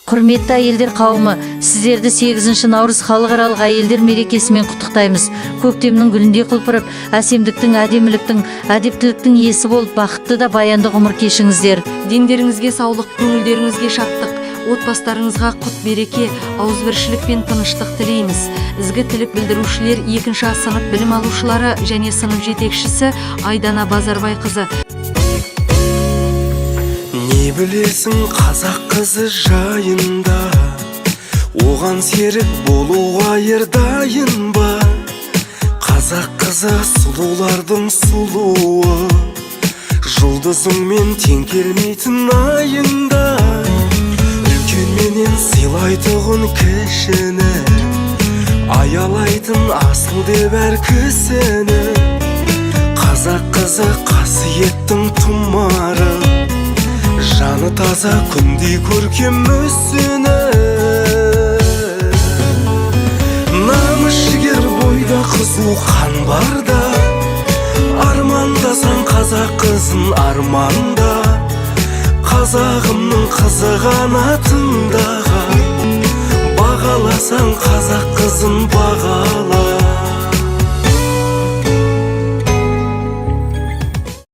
Құрметті әйелдер қауымы, сіздерді 8 наурыз халықаралық әйелдер мерекесімен құттықтаймыз. Көктемнің гүліндей құлпырып, әсемдіктің, әдеміліктің, әдептіліктің иесі болып, бақытты да баянды ғұмыр кешіңіздер. Дендеріңізге саулық, көңілдеріңізге шаттық, отбастарыңызға құт береке, ауызбіршілік пен тыныштық тілейміз. Ізгі тілек білдірушілер 2 сынып білім алушылары және сынып жетекшісі Айдана Базарбайқызы. Не білесің қазақ қызы жайында, оған серік болуға ердайын ба? Қазақ қызы сұлулардың сұлуы, жұлдызыңмен тең келмейтін айында. Үлкенменен сыйлайтұғын кішіні, аялайтын асыл деп әр кісіні. Қазақ қызы қасиеттің тұмары, жаны таза күндей көркем мүсіні. Намыс жігер бойда қызу қан барда, армандасаң қазақ қызын арманда. Қазағымның қызы қанатындағы, бағаласаң қазақ қызын